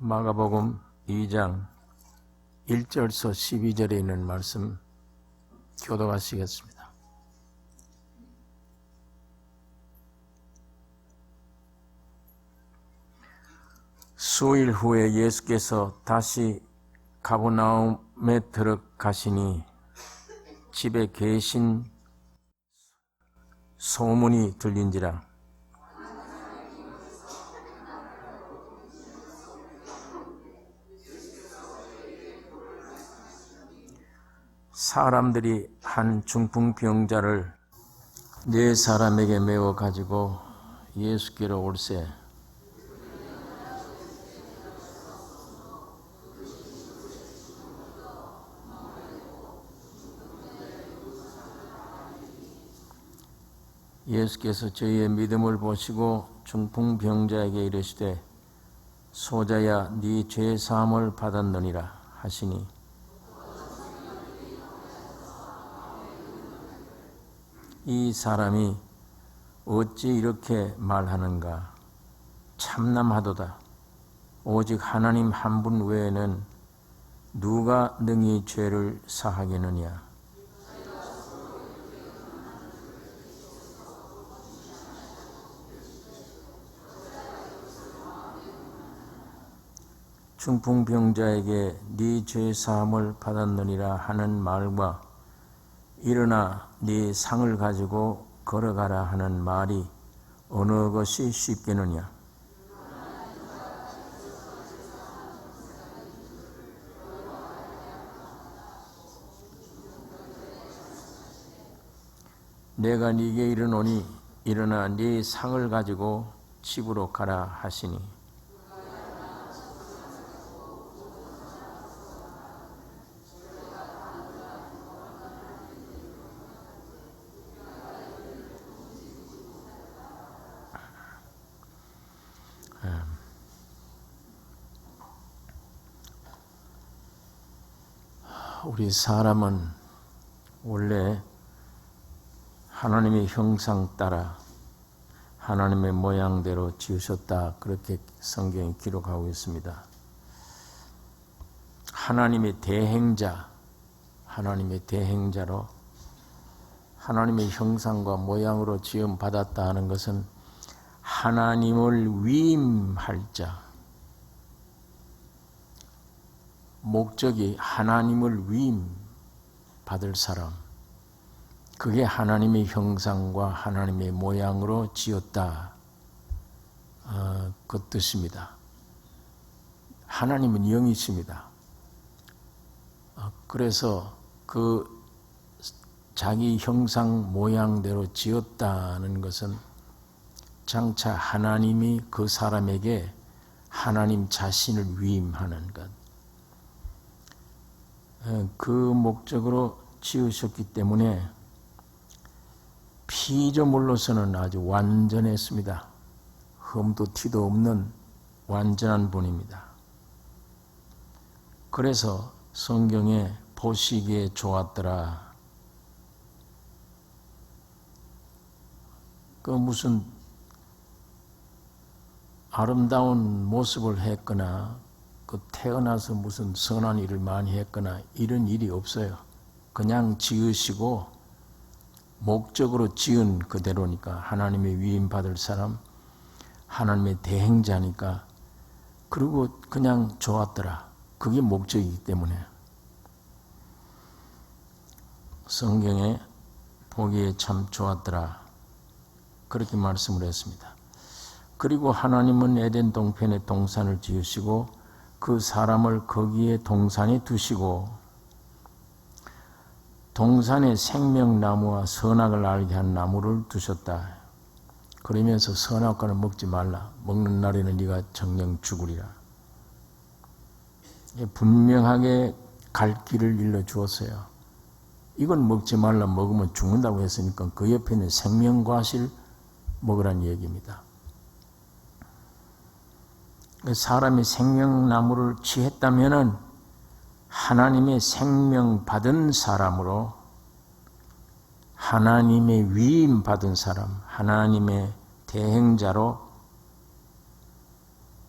마가복음 2장 1절서 12절에 있는 말씀 교독하시겠습니다. 수일 후에 예수께서 다시 가버나움에 들어가시니 집에 계신 소문이 들린지라. 사람들이 한 중풍병자를 4사람에게 메워 가지고 예수께로 올세 예수께서 저희의 믿음을 보시고 중풍병자에게 이르시되 소자야 네 죄 사함을 받았느니라 하시니 이 사람이 어찌 이렇게 말하는가? 참남하도다. 오직 하나님 한 분 외에는 누가 능히 죄를 사하겠느냐? 중풍병자에게 네 죄 사함을 받았느니라 하는 말과 일어나 네 상을 가지고 걸어가라 하는 말이 어느 것이 쉽겠느냐? 내가 네게 이르노니 일어나 네 상을 가지고 집으로 가라 하시니 우리 사람은 원래 하나님의 형상 따라 하나님의 모양대로 지으셨다. 그렇게 성경이 기록하고 있습니다. 하나님의 대행자로 하나님의 형상과 모양으로 지음 받았다 하는 것은 하나님을 위임할 자, 목적이 하나님을 위임 받을 사람, 그게 하나님의 형상과 하나님의 모양으로 지었다. 그 뜻입니다. 하나님은 영이십니다. 그래서 그 자기 형상 모양대로 지었다는 것은 장차 하나님이 그 사람에게 하나님 자신을 위임하는 것. 그 목적으로 지으셨기 때문에 피조물로서는 아주 완전했습니다. 흠도 티도 없는 완전한 분입니다. 그래서 성경에 보시기에 좋았더라. 그 무슨 아름다운 모습을 했거나 그 태어나서 무슨 선한 일을 많이 했거나 이런 일이 없어요. 그냥 지으시고 목적으로 지은 그대로니까 하나님의 위임받을 사람, 하나님의 대행자니까 그리고 그냥 좋았더라. 그게 목적이기 때문에 성경에 보기에 참 좋았더라. 그렇게 말씀을 했습니다. 그리고 하나님은 에덴 동편에 동산을 지으시고 그 사람을 거기에 동산에 두시고 동산에 생명나무와 선악을 알게 한 나무를 두셨다. 그러면서 선악과를 먹지 말라. 먹는 날에는 네가 정령 죽으리라. 분명하게 갈 길을 일러주었어요. 이건 먹지 말라. 먹으면 죽는다고 했으니까 그 옆에 있는 생명과실 먹으란 얘기입니다. 사람이 생명나무를 취했다면은 하나님의 생명 받은 사람으로 하나님의 위임 받은 사람, 하나님의 대행자로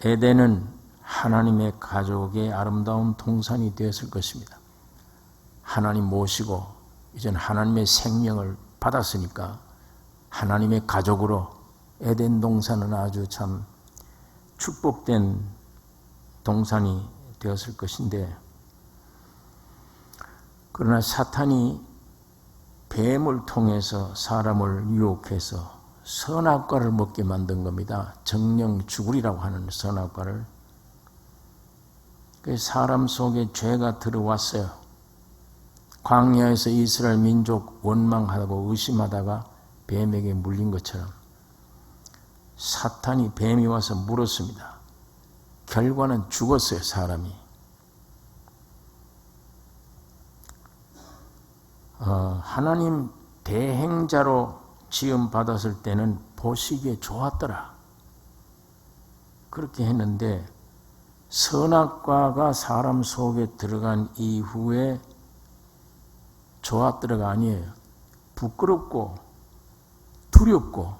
에덴은 하나님의 가족의 아름다운 동산이 되었을 것입니다. 하나님 모시고 이젠 하나님의 생명을 받았으니까 하나님의 가족으로 에덴 동산은 아주 참 축복된 동산이 되었을 것인데, 그러나 사탄이 뱀을 통해서 사람을 유혹해서 선악과를 먹게 만든 겁니다. 정령 죽으리라고 하는 선악과를. 사람 속에 죄가 들어왔어요. 광야에서 이스라엘 민족 원망하고 의심하다가 뱀에게 물린 것처럼 사탄이 뱀이 와서 물었습니다. 결과는 죽었어요, 사람이. 하나님 대행자로 지음 받았을 때는 보시기에 좋았더라. 그렇게 했는데 선악과가 사람 속에 들어간 이후에 좋았더라가 아니에요. 부끄럽고 두렵고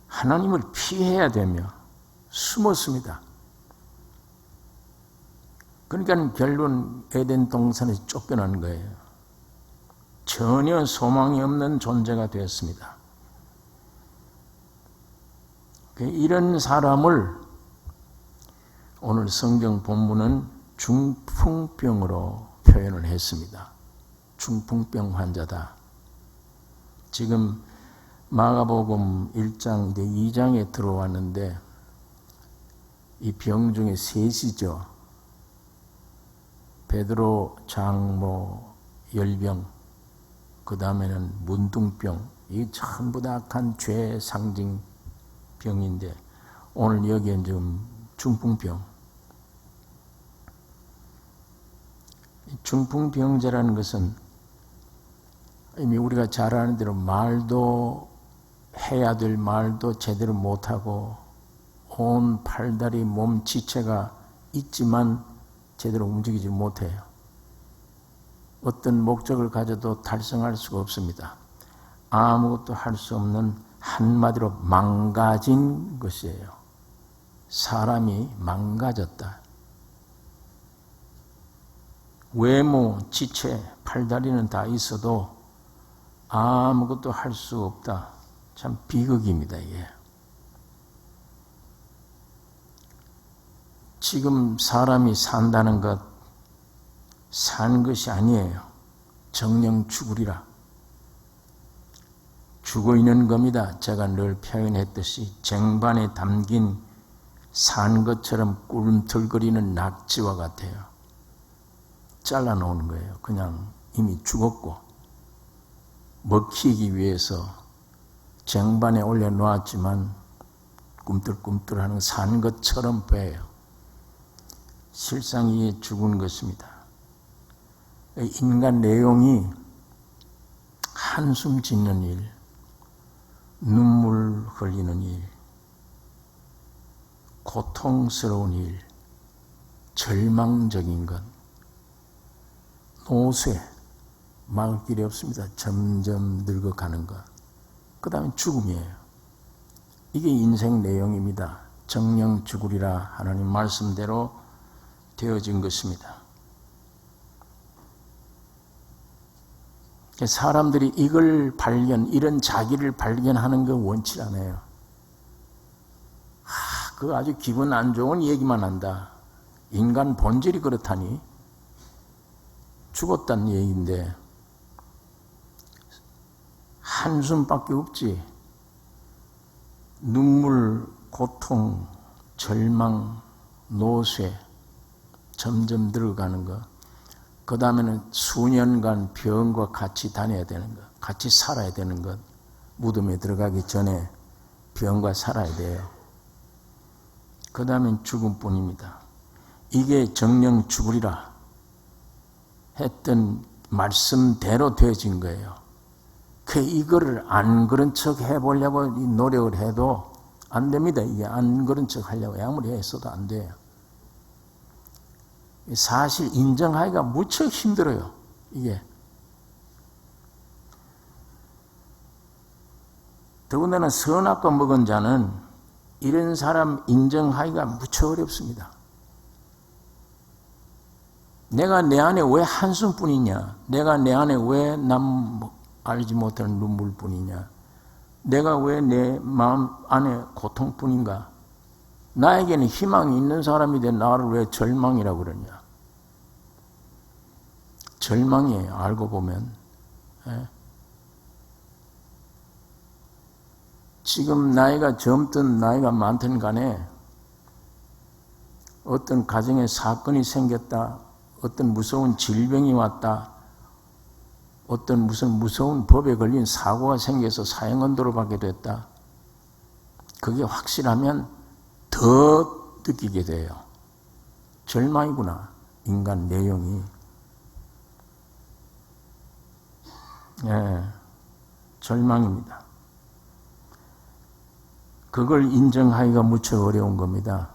하나님을 피해야 되며 숨었습니다. 그러니까 결론 에덴 동산에서 쫓겨난 거예요. 전혀 소망이 없는 존재가 되었습니다. 이런 사람을 오늘 성경 본문은 중풍병으로 표현을 했습니다. 중풍병 환자다. 지금 마가복음 1장, 2장에 들어왔는데 이 병 중에 셋이죠. 베드로, 장모, 열병, 그 다음에는 문둥병. 이 전부 다 악한 죄의 상징 병인데 오늘 여기엔 지금 중풍병. 중풍병자라는 것은 이미 우리가 잘 아는 대로 말도 해야 될 말도 제대로 못하고 온 팔다리 몸 지체가 있지만 제대로 움직이지 못해요. 어떤 목적을 가져도 달성할 수가 없습니다. 아무것도 할 수 없는 한마디로 망가진 것이에요. 사람이 망가졌다. 외모, 지체, 팔다리는 다 있어도 아무것도 할 수 없다. 참 비극입니다, 이게. 지금 사람이 산다는 것, 산 것이 아니에요. 정령 죽으리라. 죽어 있는 겁니다. 제가 늘 표현했듯이 쟁반에 담긴 산 것처럼 꿀틀거리는 낙지와 같아요. 잘라놓는 거예요. 그냥 이미 죽었고 먹히기 위해서 쟁반에 올려놓았지만 꿈틀꿈틀하는 산 것처럼 보여요. 실상 이게 죽은 것입니다. 인간 내용이 한숨 짓는 일, 눈물 흘리는 일, 고통스러운 일, 절망적인 것, 노쇠, 막을 길이 없습니다. 점점 늙어가는 것. 그 다음에 죽음이에요. 이게 인생 내용입니다. 정령 죽으리라 하나님 말씀대로 되어진 것입니다. 사람들이 이걸 이런 자기를 발견하는 거 원치 않아요. 그거 아주 기분 안 좋은 얘기만 한다. 인간 본질이 그렇다니. 죽었다는 얘기인데 한숨밖에 없지. 눈물, 고통, 절망, 노쇠 점점 늙어가는 것. 그 다음에는 수년간 병과 같이 다녀야 되는 것, 같이 살아야 되는 것. 무덤에 들어가기 전에 병과 살아야 돼요. 그 다음엔 죽음뿐입니다. 이게 정령 죽으리라 했던 말씀대로 되어진 거예요. 이거를 안 그런 척 해보려고 노력을 해도 안 됩니다. 이게 안 그런 척 하려고 아무리 했어도 안 돼요. 사실 인정하기가 무척 힘들어요. 이게. 더군다나 선악과 먹은 자는 이런 사람 인정하기가 무척 어렵습니다. 내가 내 안에 왜 한숨뿐이냐? 내가 내 안에 왜 남 알지 못하는 눈물뿐이냐? 내가 왜 내 마음 안에 고통뿐인가? 나에게는 희망이 있는 사람인데 나를 왜 절망이라고 그러냐? 절망이에요. 알고 보면. 지금 나이가 젊든 나이가 많든 간에 어떤 가정에 사건이 생겼다, 어떤 무서운 질병이 왔다, 어떤 무슨 무서운 법에 걸린 사고가 생겨서 사형언도를 받게 됐다. 그게 확실하면 더 느끼게 돼요. 절망이구나, 인간 내용이. 절망입니다. 그걸 인정하기가 무척 어려운 겁니다.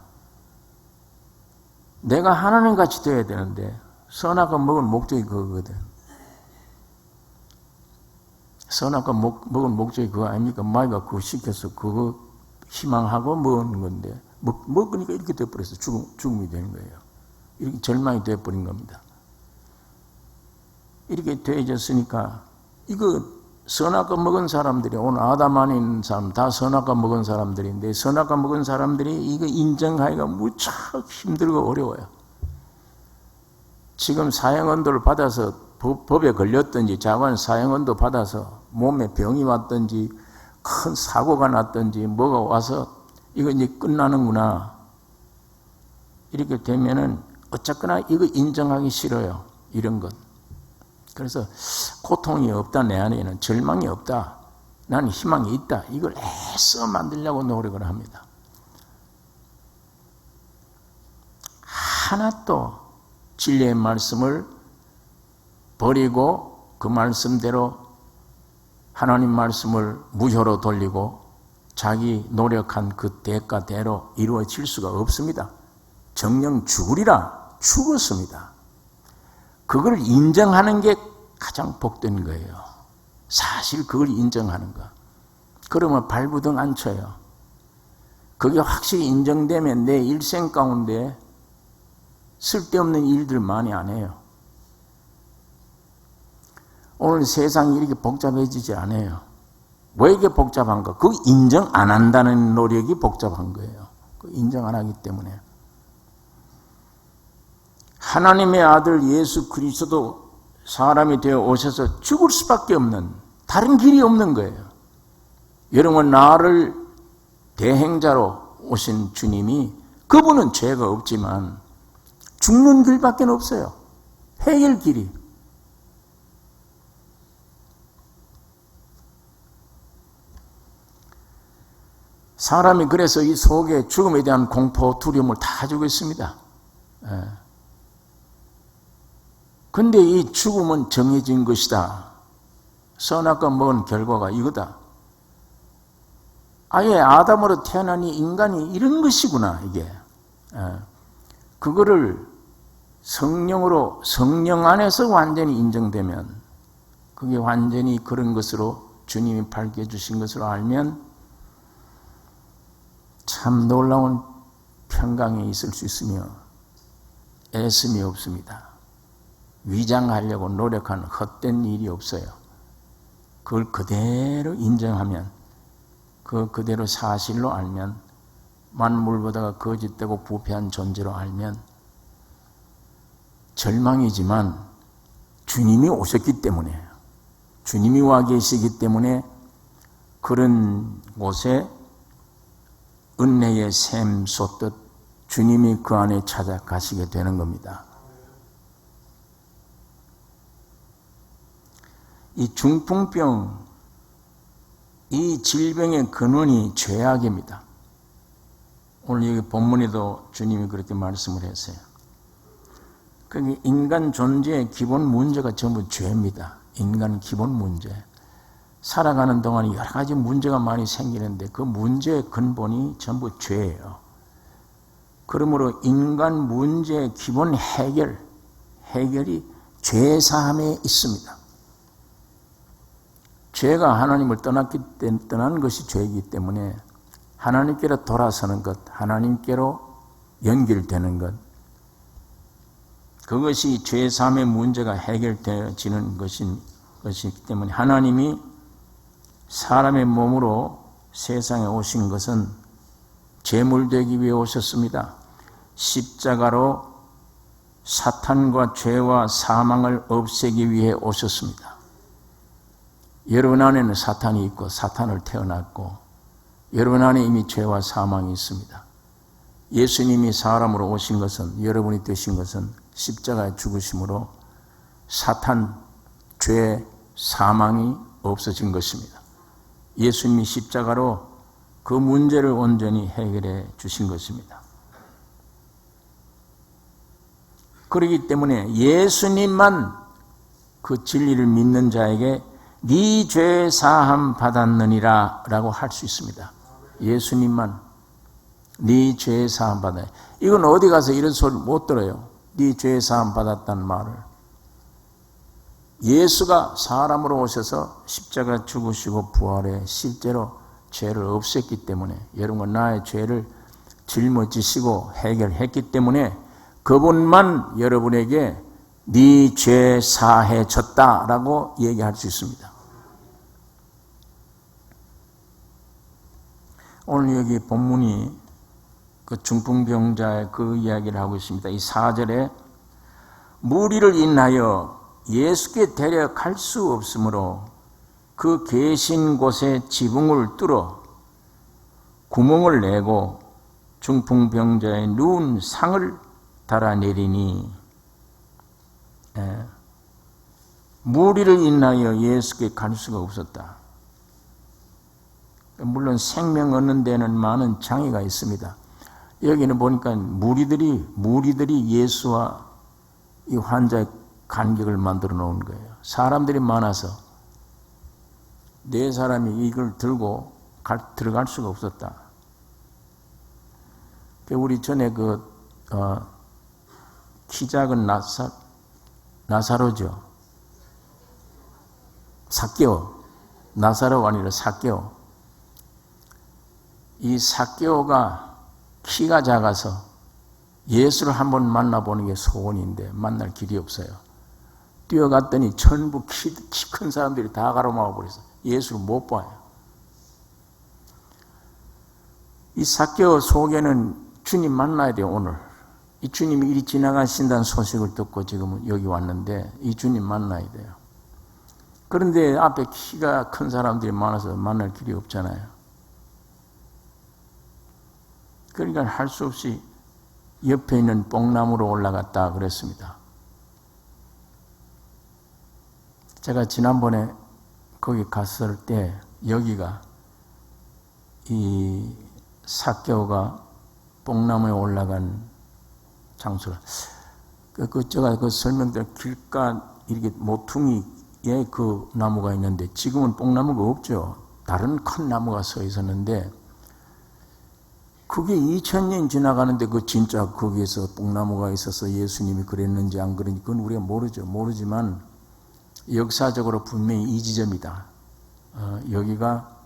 내가 하나님같이 되어야 되는데 선악과 먹을 목적이 그거거든. 선악과 먹을 목적이 그거 아닙니까? 마귀가 그거 시켜서 그거 희망하고 먹는 건데 먹으니까 이렇게 돼버려서 죽음이 되는 거예요. 이렇게 절망이 돼버린 겁니다. 이렇게 되어졌으니까 이거 선악과 먹은 사람들이, 오늘 아담 안에 있는 사람 다 선악과 먹은 사람들인데, 선악과 먹은 사람들이 이거 인정하기가 무척 힘들고 어려워요. 지금 사형언도를 받아서 법에 걸렸든지 자관 사형언도 받아서 몸에 병이 왔든지 큰 사고가 났든지 뭐가 와서 이거 이제 끝나는구나, 이렇게 되면은 어쨌거나 이거 인정하기 싫어요. 이런 것. 그래서 고통이 없다, 내 안에는 절망이 없다, 나는 희망이 있다, 이걸 애써 만들려고 노력을 합니다. 하나도 진리의 말씀을 버리고 그 말씀대로 하나님 말씀을 무효로 돌리고 자기 노력한 그 대가대로 이루어질 수가 없습니다. 정녕 죽으리라, 죽었습니다. 그걸 인정하는 게 가장 복된 거예요. 사실 그걸 인정하는 거. 그러면 발부등 안 쳐요. 그게 확실히 인정되면 내 일생 가운데 쓸데없는 일들 많이 안 해요. 오늘 세상이 이렇게 복잡해지지 않아요. 왜 이게 복잡한가? 그거 인정 안 한다는 노력이 복잡한 거예요. 그거 인정 안 하기 때문에. 하나님의 아들 예수 그리스도 사람이 되어 오셔서 죽을 수밖에 없는, 다른 길이 없는 거예요. 여러분, 나를 대행자로 오신 주님이, 그분은 죄가 없지만 죽는 길밖에 없어요. 해결 길이. 사람이 그래서 이 속에 죽음에 대한 공포, 두려움을 다 가지고 있습니다. 근데 이 죽음은 정해진 것이다. 선악과 먹은 결과가 이거다. 아예 아담으로 태어나니 인간이 이런 것이구나, 이게. 그거를 성령으로, 성령 안에서 완전히 인정되면, 그게 완전히 그런 것으로 주님이 밝혀주신 것으로 알면 참 놀라운 평강에 있을 수 있으며 애씀이 없습니다. 위장하려고 노력하는 헛된 일이 없어요. 그걸 그대로 인정하면, 그대로 사실로 알면, 만물보다가 거짓되고 부패한 존재로 알면, 절망이지만 주님이 오셨기 때문에, 주님이 와 계시기 때문에 그런 곳에 은혜의 샘 솟듯 주님이 그 안에 찾아가시게 되는 겁니다. 이 중풍병, 이 질병의 근원이 죄악입니다. 오늘 여기 본문에도 주님이 그렇게 말씀을 했어요. 그게 인간 존재의 기본 문제가 전부 죄입니다. 인간 기본 문제. 살아가는 동안에 여러 가지 문제가 많이 생기는데 그 문제의 근본이 전부 죄예요. 그러므로 인간 문제의 기본 해결이 죄사함에 있습니다. 죄가 하나님을 떠난 것이 죄이기 때문에 하나님께로 돌아서는 것, 하나님께로 연결되는 것, 그것이 죄사함의 문제가 해결되어지는 것이기 때문에 하나님이 사람의 몸으로 세상에 오신 것은 제물되기 위해 오셨습니다. 십자가로 사탄과 죄와 사망을 없애기 위해 오셨습니다. 여러분 안에는 사탄이 있고 사탄을 태어났고 여러분 안에 이미 죄와 사망이 있습니다. 예수님이 사람으로 오신 것은, 여러분이 되신 것은 십자가의 죽으심으로 사탄, 죄, 사망이 없어진 것입니다. 예수님이 십자가로 그 문제를 온전히 해결해 주신 것입니다. 그렇기 때문에 예수님만 그 진리를 믿는 자에게 네 죄 사함 받았느니라 라고 할 수 있습니다. 예수님만 네 죄 사함 받았느니라. 이건 어디 가서 이런 소리 못 들어요. 네 죄 사함 받았다는 말을. 예수가 사람으로 오셔서 십자가 죽으시고 부활해 실제로 죄를 없앴기 때문에, 여러분과 나의 죄를 짊어지시고 해결했기 때문에 그분만 여러분에게 네 죄 사해졌다라고 얘기할 수 있습니다. 오늘 여기 본문이 그 중풍병자의 그 이야기를 하고 있습니다. 이 4절에 무리를 인하여 예수께 데려갈 수 없으므로 그 계신 곳에 지붕을 뚫어 구멍을 내고 중풍병자의 누운 상을 달아내리니, 무리를 인하여 예수께 갈 수가 없었다. 물론 생명 얻는 데는 많은 장애가 있습니다. 여기는 보니까 무리들이 예수와 이 환자의 간격을 만들어 놓은 거예요. 사람들이 많아서 네 사람이 이걸 들고 들어갈 수가 없었다. 우리 전에 키 작은 나사로죠. 삭개오. 나사로가 아니라 삭개오. 이 삭개오가 키가 작아서 예수를 한번 만나보는 게 소원인데 만날 길이 없어요. 뛰어갔더니 전부 키 큰 사람들이 다 가로막아 버려서 예수를 못 봐요. 이 삭개오 속에는 주님 만나야 돼요. 오늘 이 주님이 이리 지나가신다는 소식을 듣고 지금 여기 왔는데 이 주님 만나야 돼요. 그런데 앞에 키가 큰 사람들이 많아서 만날 길이 없잖아요. 그러니까 할 수 없이 옆에 있는 뽕나무로 올라갔다 그랬습니다. 제가 지난번에 거기 갔을 때 여기가 이 삭개오가 뽕나무에 올라간 장소라. 제가 그 설명대로 길가 이렇게 모퉁이에 그 나무가 있는데 지금은 뽕나무가 없죠. 다른 큰 나무가 서 있었는데 그게 2000년 지나가는데 그 진짜 거기에서 뽕나무가 있어서 예수님이 그랬는지 안 그랬는지 그건 우리가 모르죠. 모르지만 역사적으로 분명히 이 지점이다. 여기가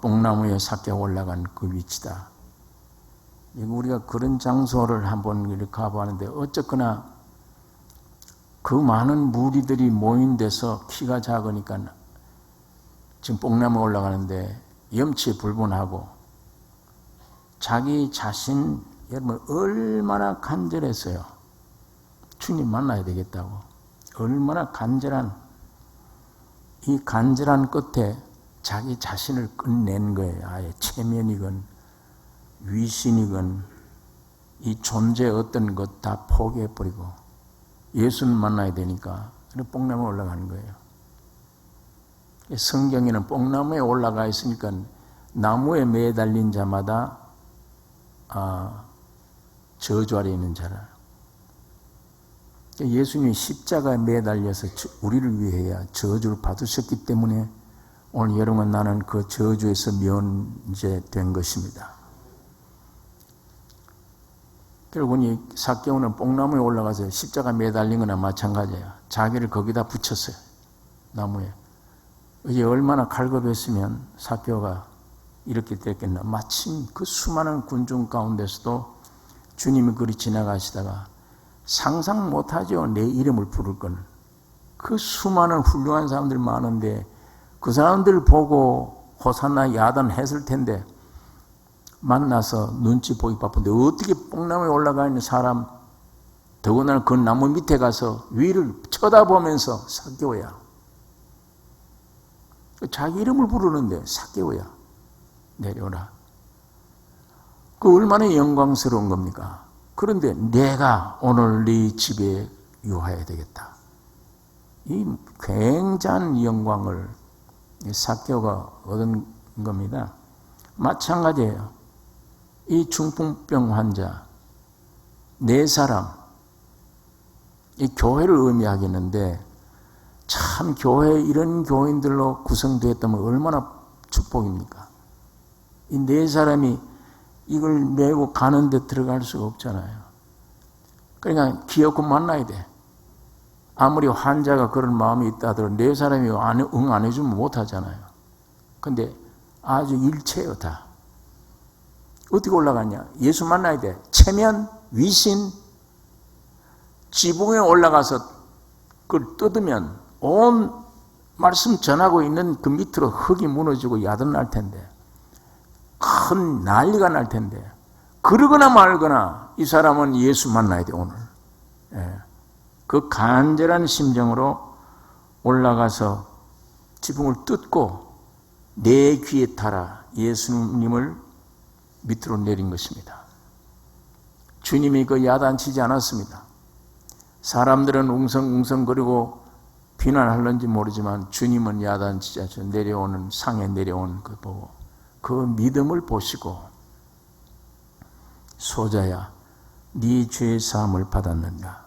뽕나무에 삭개가 올라간 그 위치다. 우리가 그런 장소를 한번 이렇게 가보았는데 어쨌거나 그 많은 무리들이 모인 데서 키가 작으니까 지금 뽕나무에 올라가는데 염치불분하고 자기 자신, 여러분 얼마나 간절했어요. 주님 만나야 되겠다고. 얼마나 이 간절한 끝에 자기 자신을 끝낸 거예요. 아예 체면이건 위신이건 이 존재의 어떤 것 다 포기해버리고 예수를 만나야 되니까 뽕나무에 올라가는 거예요. 성경에는 뽕나무에 올라가 있으니까 나무에 매달린 자마다 저주 아래 있는 자라. 예수님이 십자가에 매달려서 우리를 위해 저주를 받으셨기 때문에 오늘 여러분 나는 그 저주에서 면제된 것입니다. 결국은 이 삭개오는 뽕나무에 올라가서 십자가 매달린 거나 마찬가지예요. 자기를 거기다 붙였어요. 나무에. 이게 얼마나 갈급했으면 삭개오가 이렇게 됐겠나. 마침 그 수많은 군중 가운데서도 주님이 그리 지나가시다가 상상 못하죠. 내 이름을 부를 건. 그 수많은 훌륭한 사람들 많은데 그 사람들 보고 호산나 야단 했을 텐데 만나서 눈치 보기 바쁜데 어떻게 뽕나무에 올라가 있는 사람, 더군다나 그 나무 밑에 가서 위를 쳐다보면서 삭개오야. 자기 이름을 부르는데 삭개오야 내려오라. 그 얼마나 영광스러운 겁니까? 그런데 내가 오늘 네 집에 유하여야 되겠다. 이 굉장한 영광을 삭개오가 얻은 겁니다. 마찬가지예요. 이 중풍병 환자 4사람, 이 교회를 의미하겠는데 참 교회 이런 교인들로 구성되었다면 얼마나 축복입니까? 이 4사람이 이걸 메고 가는데 들어갈 수가 없잖아요. 그러니까 기어코 만나야 돼. 아무리 환자가 그런 마음이 있다 하더라도 4사람이 응 안 해주면 못하잖아요. 근데 아주 일체예요 다. 어떻게 올라갔냐? 예수 만나야 돼. 체면, 위신, 지붕에 올라가서 그걸 뜯으면 온 말씀 전하고 있는 그 밑으로 흙이 무너지고 야단 날 텐데, 큰 난리가 날 텐데, 그러거나 말거나 이 사람은 예수 만나야 돼 오늘. 그 간절한 심정으로 올라가서 지붕을 뜯고 내 귀에 달아 예수님을 밑으로 내린 것입니다. 주님이 그 야단치지 않았습니다. 사람들은 웅성웅성거리고 비난할런지 모르지만 주님은 야단치지 않죠. 내려오는 상에 내려오는 그 보고 그 믿음을 보시고 소자야 네 죄의 사함을 받았느냐.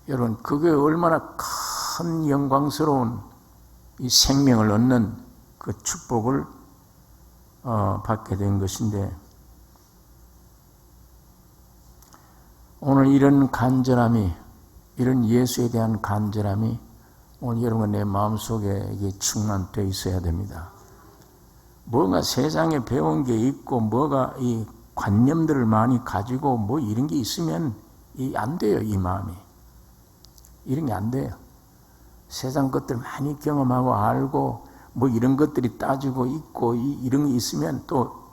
여러분 그게 얼마나 큰 영광스러운 이 생명을 얻는 그 축복을 받게 된 것인데, 오늘 이런 간절함이, 이런 예수에 대한 간절함이 오늘 여러분 내 마음속에 이게 충만되어 있어야 됩니다. 뭔가 세상에 배운 게 있고 뭐가 이 관념들을 많이 가지고 뭐 이런 게 있으면 안 돼요. 이 마음이 이런 게 안 돼요. 세상 것들 많이 경험하고 알고 뭐 이런 것들이 따지고 있고 이런 게 있으면 또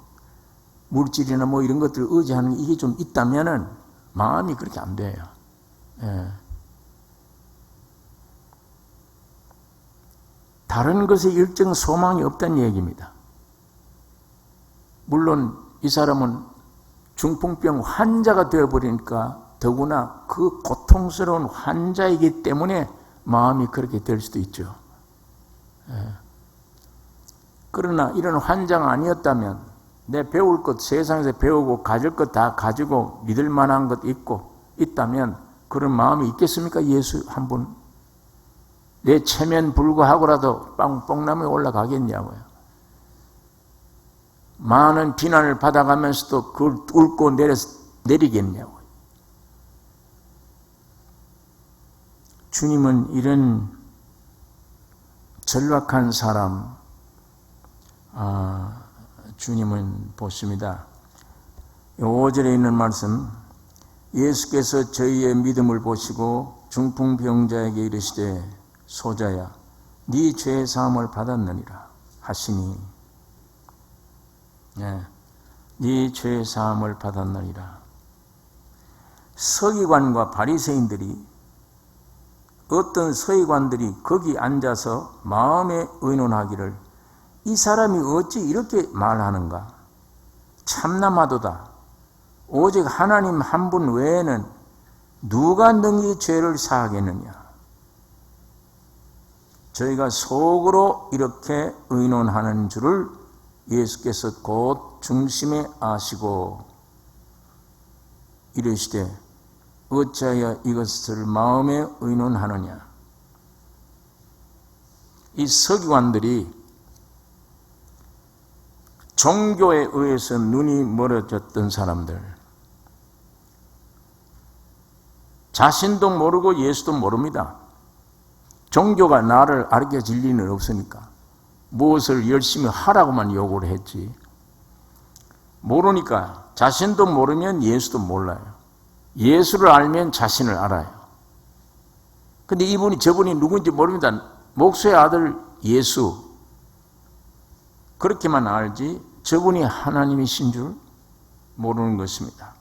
물질이나 뭐 이런 것들을 의지하는 게 이게 좀 있다면은 마음이 그렇게 안 돼요. 다른 것에 일정 소망이 없다는 얘기입니다. 물론 이 사람은 중풍병 환자가 되어버리니까 더구나 그 고통스러운 환자이기 때문에 마음이 그렇게 될 수도 있죠. 그러나 이런 환자가 아니었다면 내 배울 것 세상에서 배우고 가질 것 다 가지고 믿을 만한 것 있다면 그런 마음이 있겠습니까? 예수 한 분 내 체면 불구하고라도 뽕나무에 올라가겠냐고요. 많은 비난을 받아가면서도 그걸 뚫고 내리겠냐고요. 주님은 이런 절박한 사람 주님은 보십니다. 5절에 있는 말씀, 예수께서 저희의 믿음을 보시고 중풍병자에게 이르시되 소자야 네 죄의 사함을 받았느니라 하시니, 네 죄의 사함을 받았느니라. 서기관과 바리새인들이, 어떤 서기관들이 거기 앉아서 마음에 의논하기를 이 사람이 어찌 이렇게 말하는가? 참남하도다. 오직 하나님 한 분 외에는 누가 능히 죄를 사하겠느냐? 저희가 속으로 이렇게 의논하는 줄을 예수께서 곧 중심에 아시고 이르시되 어찌하여 이것을 마음에 의논하느냐? 이 서기관들이 종교에 의해서 눈이 멀어졌던 사람들, 자신도 모르고 예수도 모릅니다. 종교가 나를 가르쳐 줄 리는 없으니까. 무엇을 열심히 하라고만 요구를 했지. 모르니까, 자신도 모르면 예수도 몰라요. 예수를 알면 자신을 알아요. 근데 저분이 누군지 모릅니다. 목수의 아들 예수. 그렇게만 알지 저분이 하나님이신 줄 모르는 것입니다.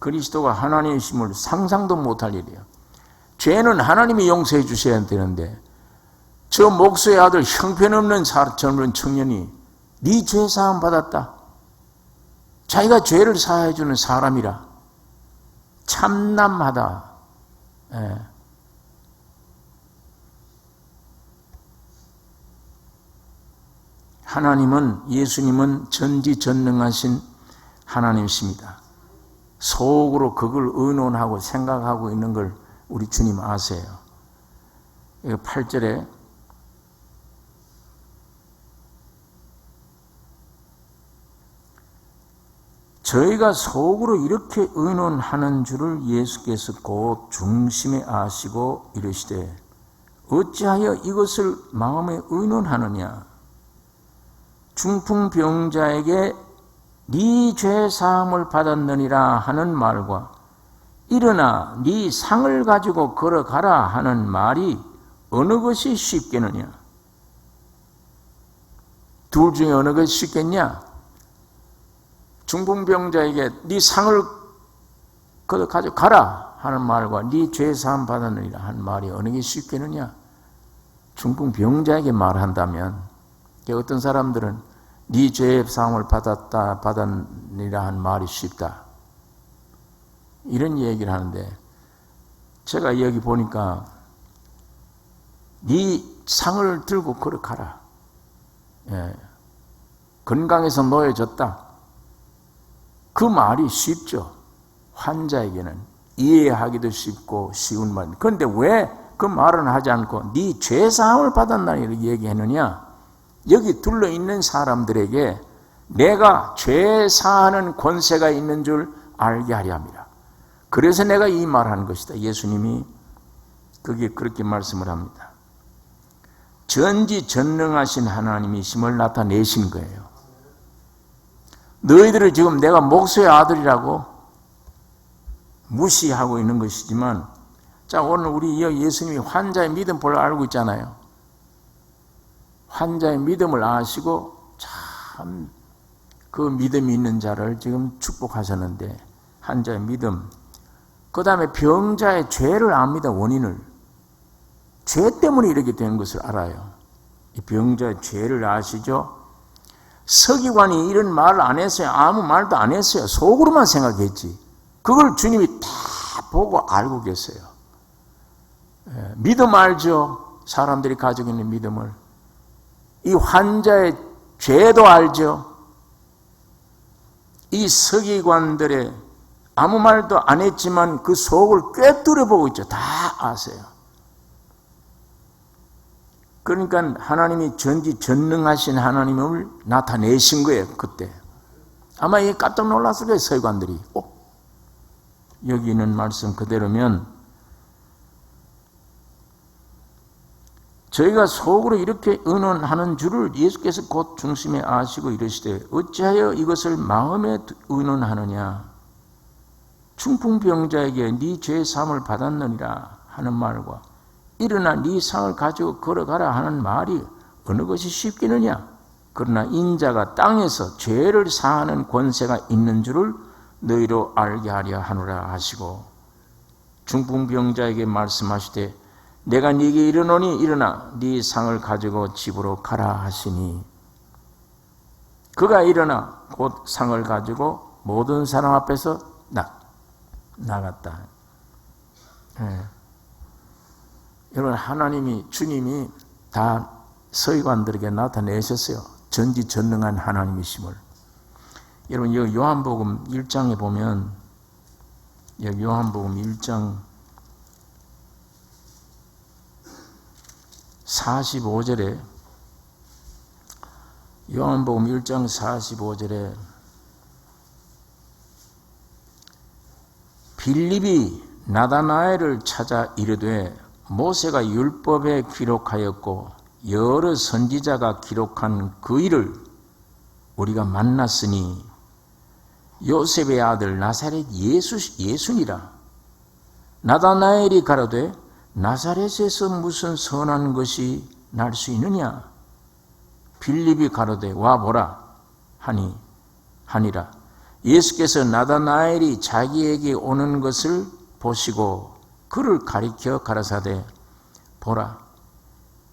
그리스도가 하나님이심을 상상도 못할 일이에요. 죄는 하나님이 용서해 주셔야 되는데 저 목수의 아들 형편없는 젊은 청년이 네 죄 사함 받았다. 자기가 죄를 사해 주는 사람이라 참남하다. 예. 예수님은 전지전능하신 하나님이십니다. 속으로 그걸 의논하고 생각하고 있는 걸 우리 주님 아세요. 8절에 저희가 속으로 이렇게 의논하는 줄을 예수께서 곧 중심에 아시고 이르시되 어찌하여 이것을 마음에 의논하느냐. 중풍병자에게 네 죄 사함을 받았느니라 하는 말과 일어나 네 상을 가지고 걸어가라 하는 말이 어느 것이 쉽겠느냐. 둘 중에 어느 것이 쉽겠냐. 중풍병자에게 네 상을 가지고 가라 하는 말과 네 죄 사함 받았느니라 하는 말이 어느 게 쉽겠느냐. 중풍병자에게 말한다면 어떤 사람들은 네 죄의 사함을 받았느니라 한 말이 쉽다. 이런 얘기를 하는데 제가 여기 보니까 네 상을 들고 걸어가라. 예. 건강해서 놓여졌다. 그 말이 쉽죠. 환자에게는 이해하기도 쉽고 쉬운 말. 그런데 왜 그 말은 하지 않고 네 죄 사함을 받았나니 얘기했느냐. 여기 둘러있는 사람들에게 내가 죄 사하는 권세가 있는 줄 알게 하려 합니다. 그래서 내가 이 말하는 것이다. 예수님이 그렇게 말씀을 합니다. 전지전능하신 하나님이심을 나타내신 거예요. 너희들을 지금 내가 목수의 아들이라고 무시하고 있는 것이지만, 자, 오늘 우리 예수님이 환자의 믿음을 알고 있잖아요. 환자의 믿음을 아시고 참 그 믿음이 있는 자를 지금 축복하셨는데, 환자의 믿음, 그 다음에 병자의 죄를 압니다. 원인을. 죄 때문에 이렇게 된 것을 알아요. 이 병자의 죄를 아시죠? 서기관이 이런 말을 안 했어요. 아무 말도 안 했어요. 속으로만 생각했지. 그걸 주님이 다 보고 알고 계세요. 믿음 알죠? 사람들이 가지고 있는 믿음을. 이 환자의 죄도 알죠? 이 서기관들의 아무 말도 안 했지만 그 속을 꿰뚫어 보고 있죠. 다 아세요. 그러니까 하나님이 전지전능하신 하나님을 나타내신 거예요. 그때 아마 이 깜짝 놀랐을 거예요. 서기관들이. 여기 있는 말씀 그대로면 저희가 속으로 이렇게 의논하는 줄을 예수께서 곧 중심에 아시고 이르시되 어찌하여 이것을 마음에 의논하느냐. 중풍병자에게 네 죄 사함을 받았느니라 하는 말과 일어나 네 상을 가지고 걸어가라 하는 말이 어느 것이 쉽겠느냐. 그러나 인자가 땅에서 죄를 사하는 권세가 있는 줄을 너희로 알게 하려 하노라 하시고, 중풍병자에게 말씀하시되 내가 네게 이르노니 일어나 네 상을 가지고 집으로 가라 하시니, 그가 일어나 곧 상을 가지고 모든 사람 앞에서 나갔다. 여러분, 하나님이, 주님이 다 서기관들에게 나타내셨어요. 전지전능한 하나님이심을. 여러분, 여기 요한복음 1장에 보면, 여기 요한복음 1장 45절에, 요한복음 1장 45절에 빌립이 나다나엘을 찾아 이르되 모세가 율법에 기록하였고 여러 선지자가 기록한 그 일을 우리가 만났으니 요셉의 아들 나사렛 예수니라. 나다나엘이 가로되 나사렛에서 무슨 선한 것이 날 수 있느냐? 빌립이 가로되 와보라 하니라. 예수께서 나다나엘이 자기에게 오는 것을 보시고 그를 가리켜 가라사대 보라,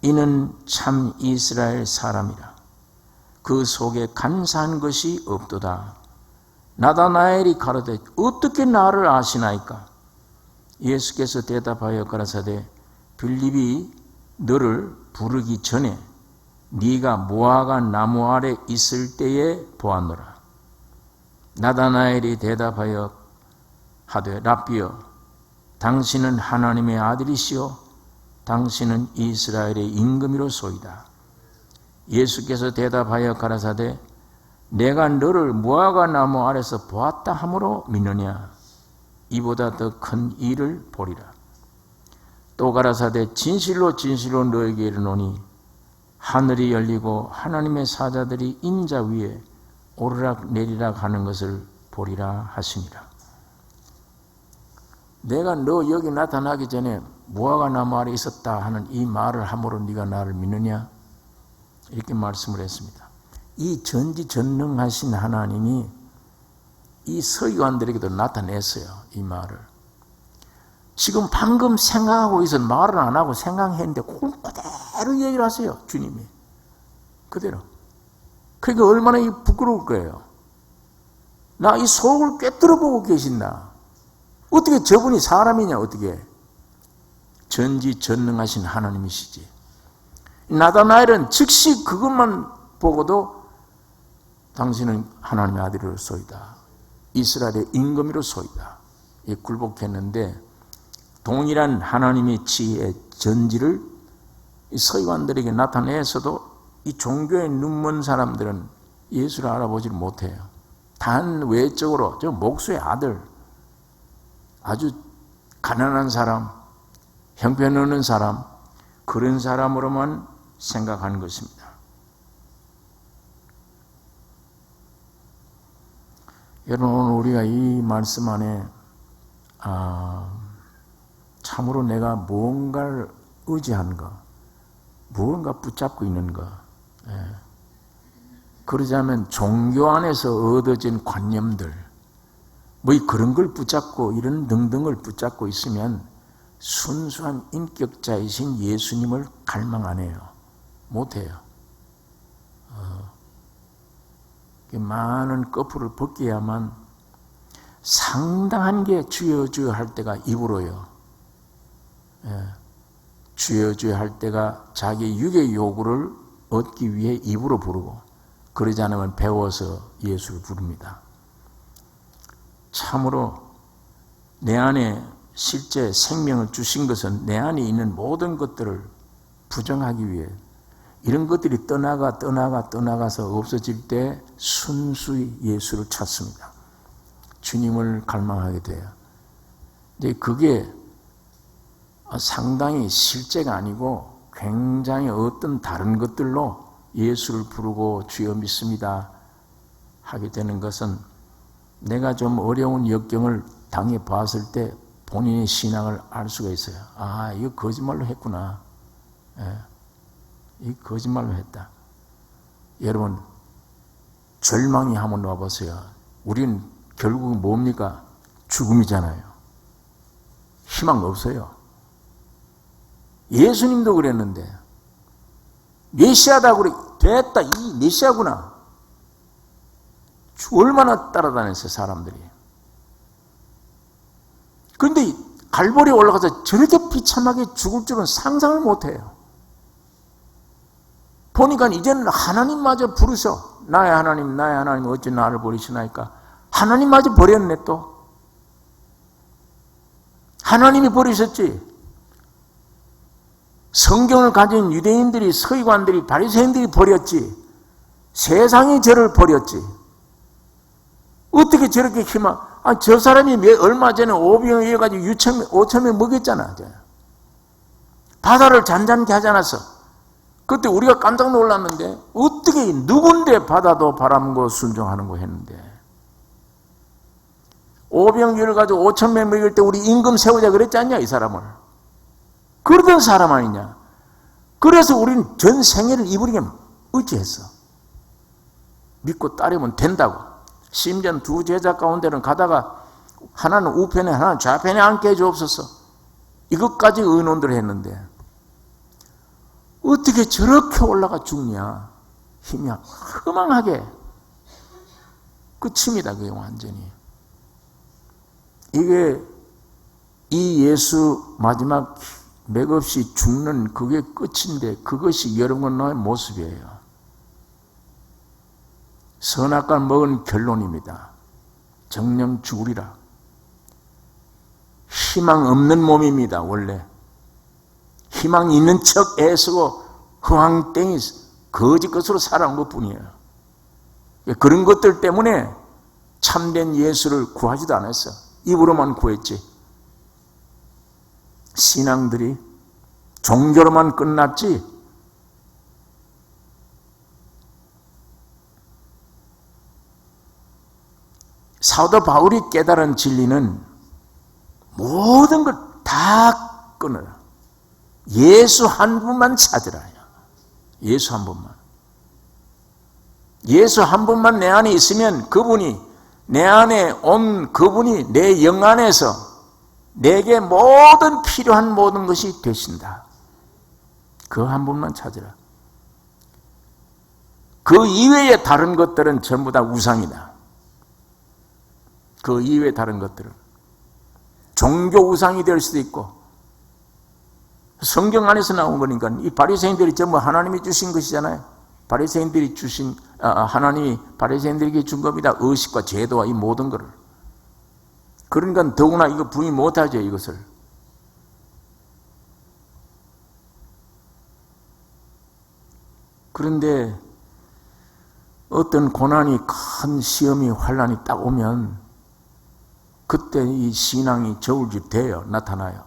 이는 참 이스라엘 사람이라. 그 속에 간사한 것이 없도다. 나다나엘이 가로되 어떻게 나를 아시나이까? 예수께서 대답하여 가라사대 빌립이 너를 부르기 전에 네가 무화과 나무 아래 있을 때에 보았노라. 나다나엘이 대답하여 하되 랍비여, 당신은 하나님의 아들이시요 당신은 이스라엘의 임금이로소이다. 예수께서 대답하여 가라사대 내가 너를 무화과 나무 아래서 보았다 함으로 믿느냐? 이보다 더 큰 일을 보리라. 또 가라사대 진실로 진실로 너에게 이르노니 하늘이 열리고 하나님의 사자들이 인자 위에 오르락 내리락 하는 것을 보리라 하시니라. 내가 너 여기 나타나기 전에 무화과 나무 아래 있었다 하는 이 말을 함으로 네가 나를 믿느냐? 이렇게 말씀을 했습니다. 이 전지전능하신 하나님이 이 서기관들에게도 나타냈어요. 이 말을. 지금 방금 생각하고 있어 말을 안 하고 생각했는데 그대로 얘기를 하세요. 주님이. 그대로. 그러니까 얼마나 부끄러울 거예요. 나 이 속을 꿰뚫어보고 계신다. 어떻게 저분이 사람이냐 어떻게. 전지전능하신 하나님이시지. 나다나엘은 즉시 그것만 보고도 당신은 하나님의 아들이로소이다. 이스라엘의 임금이로소이다. 굴복했는데 동일한 하나님의 지혜의 전지를 이 서기관들에게 나타내서도 이 종교에 눈먼 사람들은 예수를 알아보지 못해요. 단 외적으로 저 목수의 아들, 아주 가난한 사람, 형편없는 사람, 그런 사람으로만 생각하는 것입니다. 여러분, 오늘 우리가 이 말씀 안에 참으로 내가 무언가를 의지하는가, 무언가 붙잡고 있는가, 그러자면 종교 안에서 얻어진 관념들, 뭐 그런 걸 붙잡고 이런 등등을 붙잡고 있으면 순수한 인격자이신 예수님을 갈망 안 해요. 못해요. 많은 거풀을 벗겨야만 상당한 게 주여 주여 할 때가 입으로요. 주여 주여 할 때가 자기 육의 요구를 얻기 위해 입으로 부르고, 그러지 않으면 배워서 예수를 부릅니다. 참으로 내 안에 실제 생명을 주신 것은 내 안에 있는 모든 것들을 부정하기 위해 이런 것들이 떠나가서 없어질 때 순수히 예수를 찾습니다. 주님을 갈망하게 돼요. 근데 그게 상당히 실제가 아니고 굉장히 어떤 다른 것들로 예수를 부르고 주여 믿습니다 하게 되는 것은 내가 좀 어려운 역경을 당해 봤을 때 본인의 신앙을 알 수가 있어요. 아, 이거 거짓말로 했구나. 이 거짓말로 했다. 여러분, 절망이 한번 와보세요. 우리는 결국 뭡니까? 죽음이잖아요. 희망 없어요. 예수님도 그랬는데 메시아다 그래. 됐다. 이 메시아구나. 얼마나 따라다녔어요, 사람들이. 그런데 갈보리에 올라가서 저렇게 비참하게 죽을 줄은 상상을 못해요. 보니까 이제는 하나님마저 부르셔. 나의 하나님 어찌 나를 버리시나이까. 하나님마저 버렸네. 또 하나님이 버리셨지. 성경을 가진 유대인들이, 서기관들이, 바리새인들이 버렸지. 세상이 저를 버렸지. 어떻게 저렇게 저 사람이 얼마 전에 오병이어 가지고 5,000명 먹였잖아. 바다를 잔잔케 하지 않았어. 그때 우리가 깜짝 놀랐는데 어떻게 누군데 바다도 바람고 순종하는 거 했는데 오병이어를 가지고 5,000명 먹일 때 우리 임금 세우자 그랬지 않냐 이 사람을. 그러던 사람 아니냐. 그래서 우리는 전 생애를 이분에게 의지했어. 믿고 따르면 된다고. 심지어 두 제자 가운데는 가다가 하나는 우편에 하나는 좌편에 앉게 해주옵소서. 이것까지 의논들 했는데 어떻게 저렇게 올라가 죽냐. 힘이 허망하게 끝입니다. 그게 완전히. 이게 이 예수 마지막 맥없이 죽는 그게 끝인데 그것이 여러분의 모습이에요. 선악과를 먹은 결론입니다. 정령 죽으리라. 희망 없는 몸입니다. 원래 희망 있는 척 애쓰고 허황땡이 거짓 것으로 살아온 것뿐이에요. 그런 것들 때문에 참된 예수를 구하지도 않았어. 입으로만 구했지. 신앙들이 종교로만 끝났지. 사도 바울이 깨달은 진리는 모든 걸 다 끊어라. 예수 한 분만 찾으라. 예수 한 분만. 예수 한 분만 내 안에 있으면 그분이 내 안에 온 그분이 내 영 안에서 내게 모든 필요한 모든 것이 되신다. 그 한 분만 찾으라. 그 이외의 다른 것들은 전부 다 우상이다. 그 이외의 다른 것들은 종교 우상이 될 수도 있고 성경 안에서 나온 거니까 이 바리새인들이 전부 하나님이 주신 것이잖아요. 바리새인들이 주신 하나님이 바리새인들에게 준 겁니다. 의식과 제도와 이 모든 것을. 그러니까 더구나 이거 부인 못하죠. 이것을. 그런데 어떤 고난이 큰 시험이 환난이 딱 오면 그때 이 신앙이 저울집 돼요. 나타나요.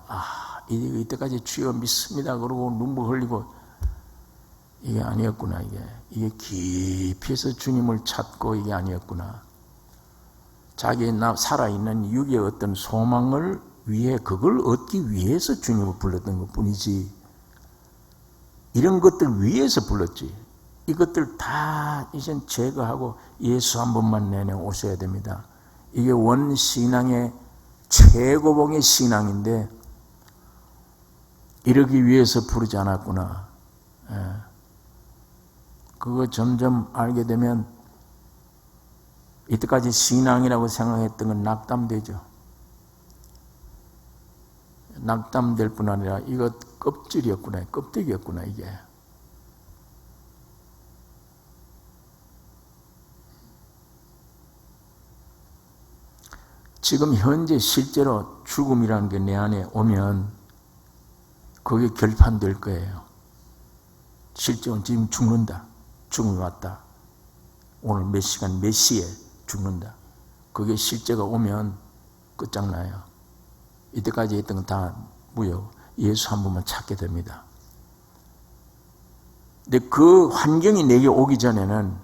이때까지 주여 믿습니다. 그러고 눈물 흘리고 이게 아니었구나. 이게 깊이에서 주님을 찾고 이게 아니었구나. 자기의 살아있는 육의 어떤 소망을 위해 그걸 얻기 위해서 주님을 불렀던 것뿐이지 이런 것들 위해서 불렀지. 이것들 다 이젠 제거하고 예수 한 번만 내내 오셔야 됩니다. 이게 원신앙의 최고봉의 신앙인데 이러기 위해서 부르지 않았구나. 그거 점점 알게 되면 이때까지 신앙이라고 생각했던 건 낙담되죠. 낙담될 뿐 아니라 이거 껍질이었구나. 껍데기였구나 이게. 지금 현재 실제로 죽음이라는 게 내 안에 오면 그게 결판될 거예요. 실제로 지금 죽는다. 죽음이 왔다. 오늘 몇 시간 몇 시에 죽는다. 그게 실제가 오면 끝장나요. 이때까지 했던 건 다 무효. 예수 한 분만 찾게 됩니다. 근데 그 환경이 내게 오기 전에는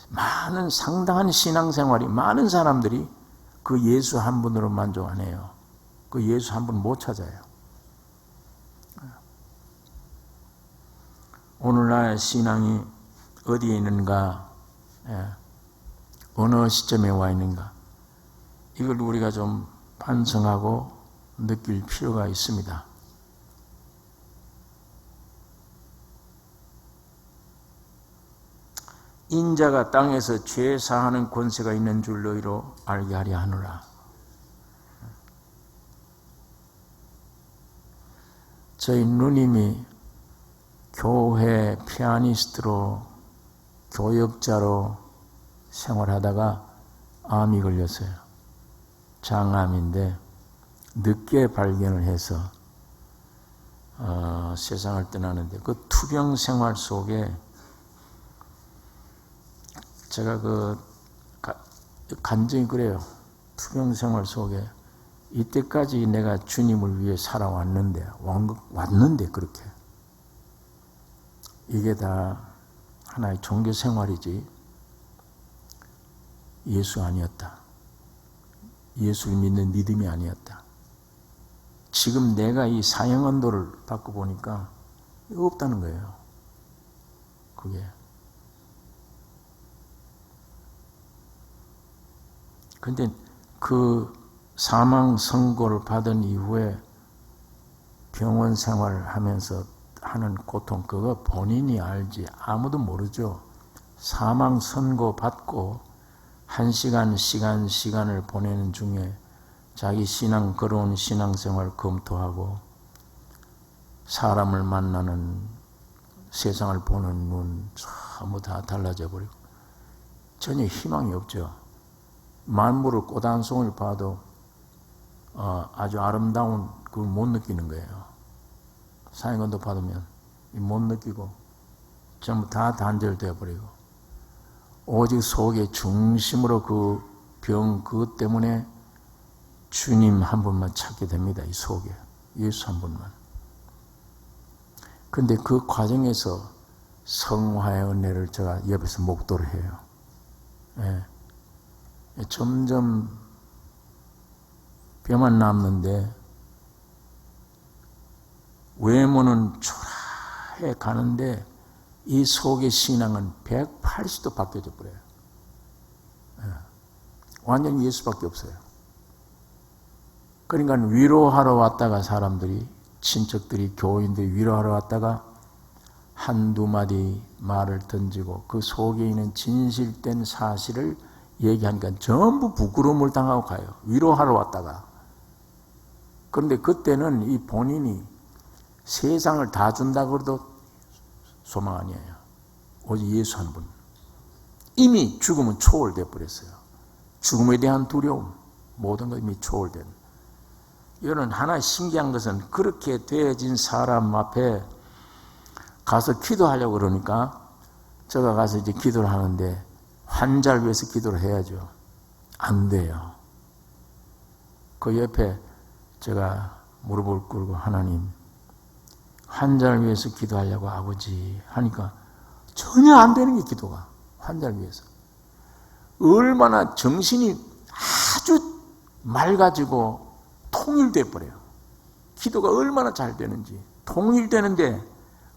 많은 상당한 신앙생활이 많은 사람들이 그 예수 한 분으로 만족 안 해요. 그 예수 한 분 못 찾아요. 오늘날 신앙이 어디에 있는가, 어느 시점에 와 있는가, 이걸 우리가 좀 반성하고 느낄 필요가 있습니다. 인자가 땅에서 죄 사하는 권세가 있는 줄 너희로 알게 하려 하노라. 저희 누님이 교회 피아니스트로 교역자로 생활하다가 암이 걸렸어요. 장암인데 늦게 발견을 해서 세상을 떠나는데 그 투병 생활 속에 제가 간증이 그래요. 투병 생활 속에 이때까지 내가 주님을 위해 살아왔는데 왔는데 그렇게 이게 다 하나의 종교 생활이지 예수 아니었다. 예수를 믿는 믿음이 아니었다. 지금 내가 이 사형언도를 받고 보니까 없다는 거예요. 그게. 근데 그 사망 선고를 받은 이후에 병원 생활을 하면서 하는 고통, 그거 본인이 알지 아무도 모르죠. 사망 선고 받고 1시간을 보내는 중에 자기 걸어온 신앙생활을 검토하고 사람을 만나는 세상을 보는 눈 전부 다 달라져 버리고 전혀 희망이 없죠. 만물을 꽃 한 송이를 봐도 아주 아름다운 그걸 못 느끼는 거예요. 사형언도 받으면 못 느끼고 전부 다 단절되어 버리고 오직 속의 중심으로 그 병 그것 때문에 주님 한 분만 찾게 됩니다. 이 속에 예수 한 분만. 근데 그 과정에서 성화의 은혜를 제가 옆에서 목도를 해요. 예. 점점 뼈만 남는데 외모는 초라해 가는데 이 속의 신앙은 180도 바뀌어져 버려요. 예. 완전히 예수밖에 없어요. 그러니까 위로하러 왔다가 사람들이 친척들이 교인들이 위로하러 왔다가 한두 마디 말을 던지고 그 속에 있는 진실된 사실을 얘기하니까 전부 부끄러움을 당하고 가요. 위로하러 왔다가. 그런데 그때는 이 본인이 세상을 다 준다고 해도 소망 아니에요. 오직 예수 한 분. 이미 죽음은 초월되어 버렸어요. 죽음에 대한 두려움, 모든 것 이미 초월된. 이거는 하나 신기한 것은 그렇게 되어진 사람 앞에 가서 기도하려고 그러니까 제가 가서 이제 기도를 하는데 환자를 위해서 기도를 해야죠. 안 돼요. 그 옆에 제가 무릎을 꿇고 하나님 환자를 위해서 기도하려고 아버지 하니까 전혀 안 되는 게 기도가 환자를 위해서. 얼마나 정신이 아주 맑아지고 통일돼 버려요. 기도가 얼마나 잘 되는지 통일되는데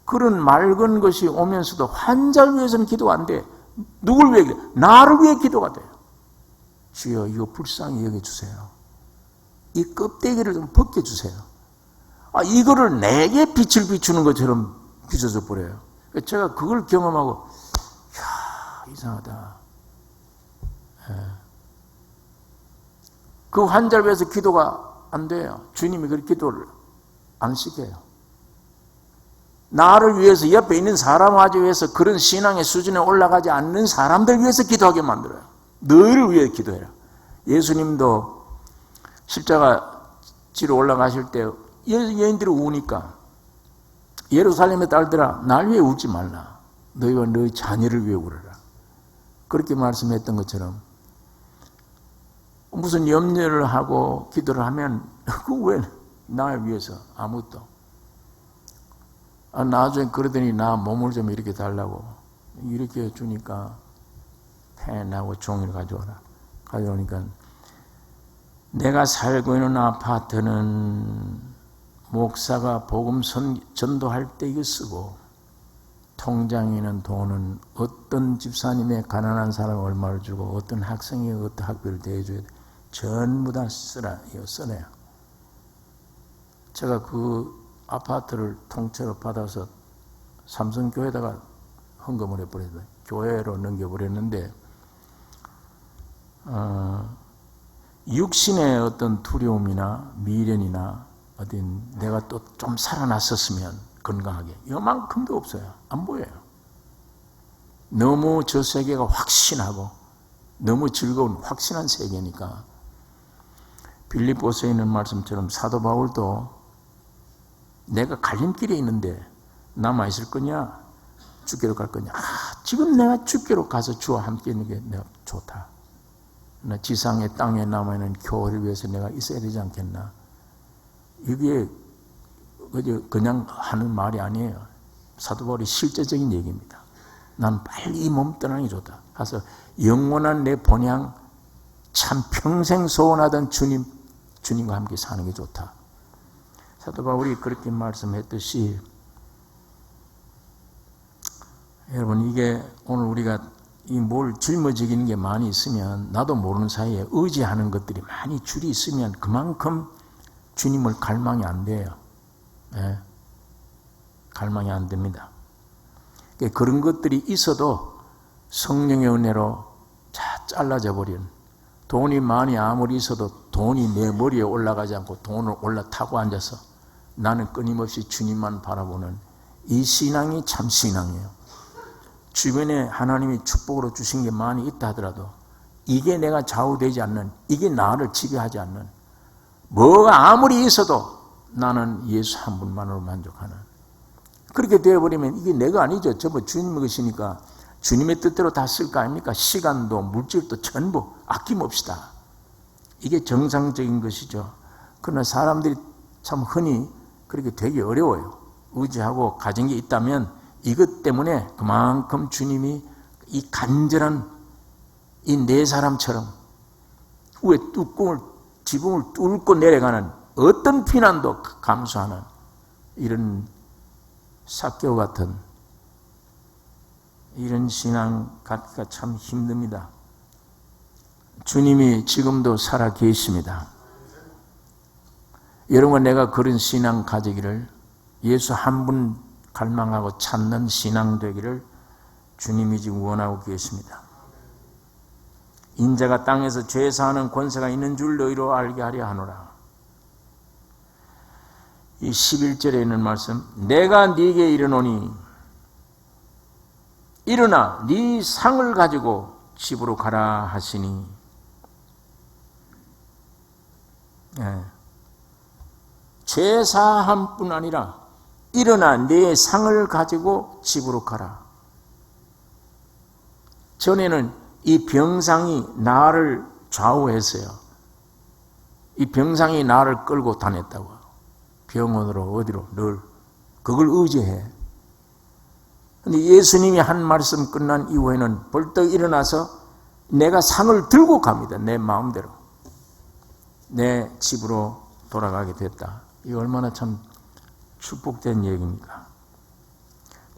그런 맑은 것이 오면서도 환자를 위해서는 기도가 안 돼. 누굴 위해 기도? 나를 위해 기도가 돼요. 주여 이거 불쌍히 여겨주세요. 이 껍데기를 좀 벗겨주세요. 이거를 내게 빛을 비추는 것처럼 비춰져 버려요. 제가 그걸 경험하고 이야 이상하다. 그 환자를 위해서 기도가 안 돼요. 주님이 그렇게 기도를 안 시켜요. 나를 위해서 옆에 있는 사람을 위해서 그런 신앙의 수준에 올라가지 않는 사람들 위해서 기도하게 만들어요. 너희를 위해 기도해라. 예수님도 십자가 지로 올라가실 때 여인들이 우니까 예루살렘의 딸들아 날 위해 울지 말라. 너희와 너희 자녀를 위해 울어라. 그렇게 말씀했던 것처럼 무슨 염려를 하고 기도를 하면 그 왜 나를 위해서 아무것도 나중에 그러더니 나 몸을 좀 이렇게 달라고 이렇게 주니까 펜하고 종이를 가져오라. 가져오니까 내가 살고 있는 아파트는 목사가 복음 전도할 때 이거 쓰고 통장에 있는 돈은 어떤 집사님의 가난한 사람 얼마를 주고 어떤 학생이 어떤 학비를 대줘야 돼. 전부 다 써내요. 제가 그 아파트를 통째로 받아서 삼성교회에다가 헌금을 해버렸어요. 교회로 넘겨버렸는데 육신의 어떤 두려움이나 미련이나 어딘 내가 또 좀 살아났었으면 건강하게 이만큼도 없어요. 안 보여요. 너무 저 세계가 확신하고 너무 즐거운 확신한 세계니까 빌립보서에 있는 말씀처럼 사도 바울도 내가 갈림길에 있는데 남아있을 거냐 죽게로 갈 거냐 지금 내가 죽게로 가서 주와 함께 있는 게 내가 좋다. 나 지상의 땅에 남아있는 교회를 위해서 내가 있어야 되지 않겠나. 이게 그냥 하는 말이 아니에요. 사도 바울의 실제적인 얘기입니다. 난 빨리 이 몸 떠나는 게 좋다. 가서 영원한 내 본향, 참 평생 소원하던 주님과 함께 사는 게 좋다. 사도 바울이 그렇게 말씀했듯이 여러분, 이게 오늘 우리가 이 뭘 짊어지는 게 많이 있으면 나도 모르는 사이에 의지하는 것들이 많이 줄이 있으면 그만큼 주님을 갈망이 안 돼요. 네. 갈망이 안 됩니다. 그런 것들이 있어도 성령의 은혜로 다 잘라져 버린, 돈이 많이 아무리 있어도 돈이 내 머리에 올라가지 않고 돈을 올라타고 앉아서 나는 끊임없이 주님만 바라보는 이 신앙이 참 신앙이에요. 주변에 하나님이 축복으로 주신 게 많이 있다 하더라도 이게 내가 좌우되지 않는, 이게 나를 지배하지 않는, 뭐가 아무리 있어도 나는 예수 한 분만으로 만족하는, 그렇게 되어버리면 이게 내가 아니죠. 전부 주님의 것이니까 주님의 뜻대로 다 쓸 거 아닙니까? 시간도 물질도 전부 아낌없이다. 이게 정상적인 것이죠. 그러나 사람들이 참 흔히 그렇게 되기 어려워요. 의지하고 가진 게 있다면 이것 때문에 그만큼 주님이 이 간절한 이 네 사람처럼 위에 지붕을 뚫고 내려가는 어떤 피난도 감수하는 이런 삭개오 같은 이런 신앙 갖기가 참 힘듭니다. 주님이 지금도 살아 계십니다. 여러분, 내가 그런 신앙 가지기를, 예수 한 분 갈망하고 찾는 신앙 되기를 주님이 지금 원하고 계십니다. 인자가 땅에서 죄 사하는 권세가 있는 줄 너희로 알게 하려 하노라. 이 11절에 있는 말씀, 내가 네게 이르노니 일어나 네 상을 가지고 집으로 가라 하시니, 죄 사함뿐 아니라 일어나 내 상을 가지고 집으로 가라. 전에는 이 병상이 나를 좌우했어요. 이 병상이 나를 끌고 다녔다고. 병원으로 어디로 늘 그걸 의지해. 근데 예수님이 한 말씀 끝난 이후에는 벌떡 일어나서 내가 상을 들고 갑니다. 내 마음대로. 내 집으로 돌아가게 됐다. 이 얼마나 참 축복된 얘기입니까?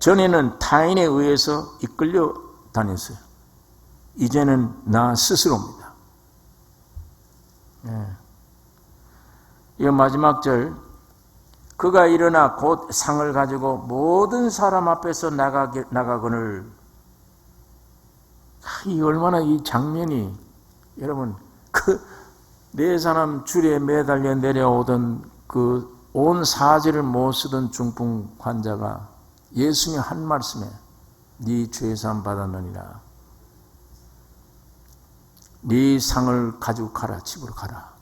전에는 타인에 의해서 이끌려 다녔어요. 이제는 나 스스로입니다. 이 마지막 절, 그가 일어나 곧 상을 가지고 모든 사람 앞에서 나가거늘. 이 얼마나 이 장면이, 여러분, 그 네 사람 줄에 매달려 내려오던 그 온 사지를 못 쓰던 중풍 환자가 예수님 한 말씀에 네 죄사함 받았느니라. 네 상을 가지고 가라, 집으로 가라.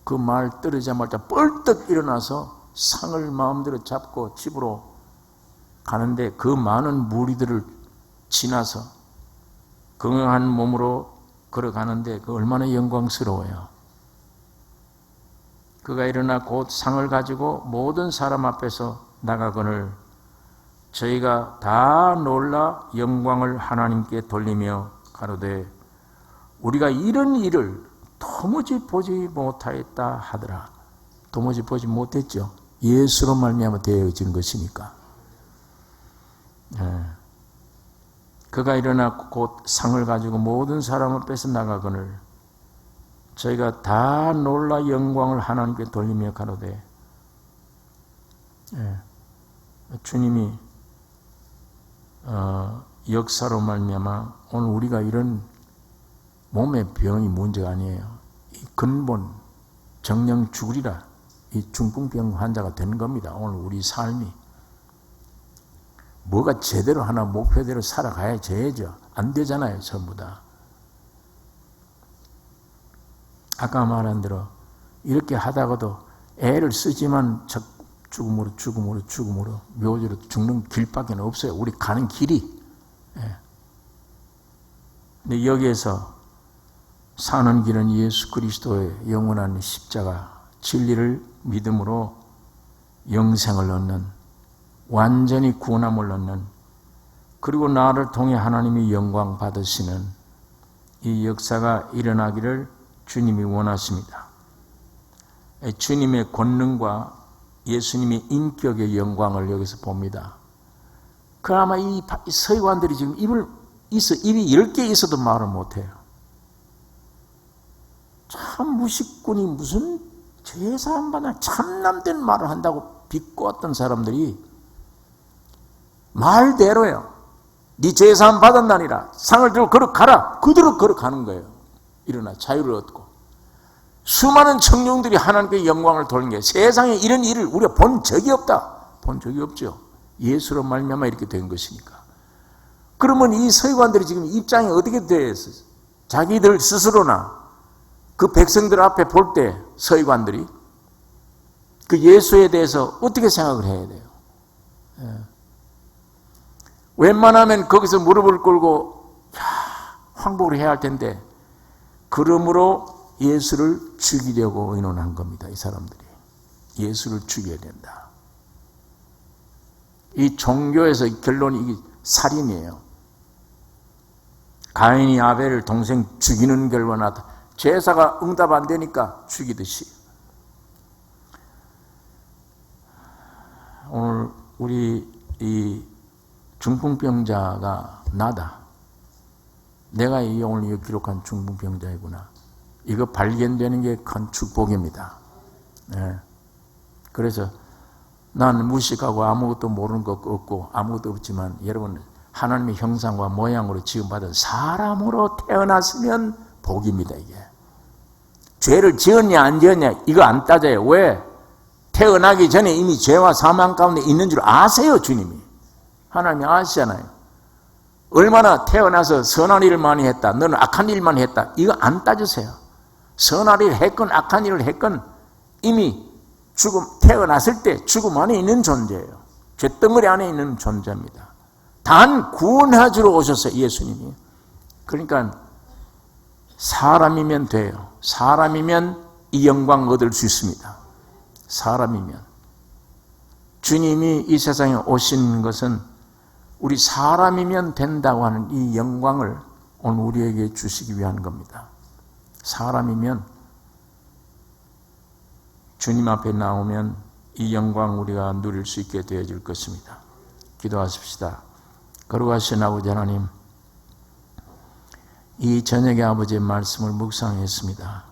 그 말 떨어지자마자 벌떡 일어나서 상을 마음대로 잡고 집으로 가는데, 그 많은 무리들을 지나서 건강한 몸으로 걸어가는데 그 얼마나 영광스러워요. 그가 일어나 곧 상을 가지고 모든 사람 앞에서 나가거늘 저희가 다 놀라 영광을 하나님께 돌리며 가로되 우리가 이런 일을 도무지 보지 못하였다 하더라. 도무지 보지 못했죠. 예수로 말미암아 되어진 것이니까. 그가 일어나 곧 상을 가지고 모든 사람 앞에서 나가거늘 저희가 다 놀라 영광을 하나님께 돌리며 가로되, 주님이 역사로 말미암아 오늘 우리가 이런 몸의 병이 문제가 아니에요. 이 근본 정령 죽으리라, 이 중풍병 환자가 된 겁니다. 오늘 우리 삶이 뭐가 제대로 하나 목표대로 살아가야 돼야죠. 안 되잖아요, 전부 다. 아까 말한 대로 이렇게 하다가도 애를 쓰지만 죽음으로 묘지로 죽는 길밖에 없어요. 우리 가는 길이. 근데 여기에서 사는 길은 예수 그리스도의 영원한 십자가 진리를 믿음으로 영생을 얻는 완전히 구원함을 얻는, 그리고 나를 통해 하나님이 영광 받으시는 이 역사가 일어나기를 주님이 원하십니다. 주님의 권능과 예수님의 인격의 영광을 여기서 봅니다. 그나마 이 서기관들이 지금 입이 10개 있어도 말을 못해요. 참 무식꾼이 무슨 제사한 바나 참남된 말을 한다고 비꼬았던 사람들이 말대로요. 네 제사함 받았나니라. 상을 들고 걸어가라. 그대로 걸어가는 거예요. 일어나 자유를 얻고. 수많은 청룡들이 하나님께 영광을 돌린 게, 세상에 이런 일을 우리가 본 적이 없다. 본 적이 없죠. 예수로 말미암아 이렇게 된 것이니까. 그러면 이 서기관들이 지금 입장이 어떻게 됐어요? 자기들 스스로나 그 백성들 앞에 볼 때 서기관들이 그 예수에 대해서 어떻게 생각을 해야 돼요? 웬만하면 거기서 무릎을 꿇고 황복을 해야 할 텐데, 그러므로 예수를 죽이려고 의논한 겁니다. 이 사람들이 예수를 죽여야 된다. 이 종교에서 결론이 이게 살인이에요. 가인이 아벨을 동생 죽이는 결과 나타. 제사가 응답 안 되니까 죽이듯이. 오늘 우리 이 중풍병자가 나다. 내가 오늘 기록한 중풍병자이구나. 이거 발견되는 게 큰 축복입니다. 네. 그래서 난 무식하고 아무것도 모르는 것 없고 아무것도 없지만, 여러분 하나님의 형상과 모양으로 지음받은 사람으로 태어났으면 복입니다. 이게 죄를 지었냐 안 지었냐 이거 안 따져요. 왜? 태어나기 전에 이미 죄와 사망 가운데 있는 줄 아세요. 주님이, 하나님이 아시잖아요. 얼마나 태어나서 선한 일을 많이 했다, 너는 악한 일만 했다, 이거 안 따지세요. 선한 일을 했건 악한 일을 했건 이미 태어났을 때 죽음 안에 있는 존재예요. 죄덩어리 안에 있는 존재입니다. 단 구원하주러 오셨어요, 예수님이. 그러니까 사람이면 돼요. 사람이면 이 영광 얻을 수 있습니다. 사람이면. 주님이 이 세상에 오신 것은 우리 사람이면 된다고 하는 이 영광을 오늘 우리에게 주시기 위한 겁니다. 사람이면, 주님 앞에 나오면 이 영광 우리가 누릴 수 있게 되어질 것입니다. 기도하십시다. 거룩하신 아버지 하나님, 이 저녁에 아버지의 말씀을 묵상했습니다.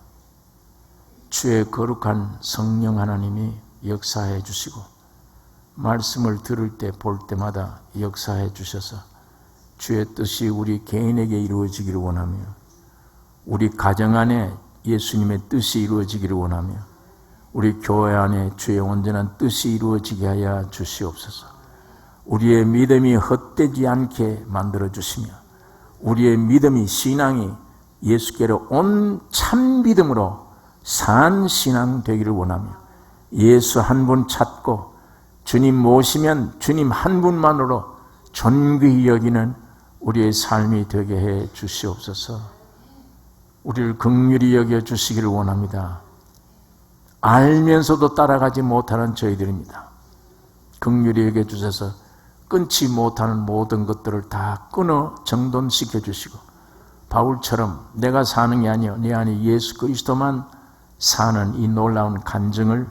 주의 거룩한 성령 하나님이 역사해 주시고, 말씀을 들을 때 볼 때마다 역사해 주셔서 주의 뜻이 우리 개인에게 이루어지기를 원하며, 우리 가정 안에 예수님의 뜻이 이루어지기를 원하며, 우리 교회 안에 주의 온전한 뜻이 이루어지게 하여 주시옵소서. 우리의 믿음이 헛되지 않게 만들어 주시며, 우리의 믿음이, 신앙이 예수께로 온 참 믿음으로 산 신앙 되기를 원하며, 예수 한 분 찾고 주님 모시면 주님 한 분만으로 존귀히 여기는 우리의 삶이 되게 해 주시옵소서. 우리를 긍휼히 여겨 주시기를 원합니다. 알면서도 따라가지 못하는 저희들입니다. 긍휼히 여겨 주셔서 끊지 못하는 모든 것들을 다 끊어 정돈시켜 주시고, 바울처럼 내가 사는 게 아니요 내 안에 예수 그리스도만 사는 이 놀라운 간증을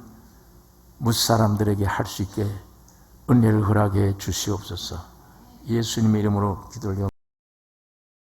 무사람들에게 할 수 있게 은혜를 허락해 주시옵소서. 예수님의 이름으로 기도를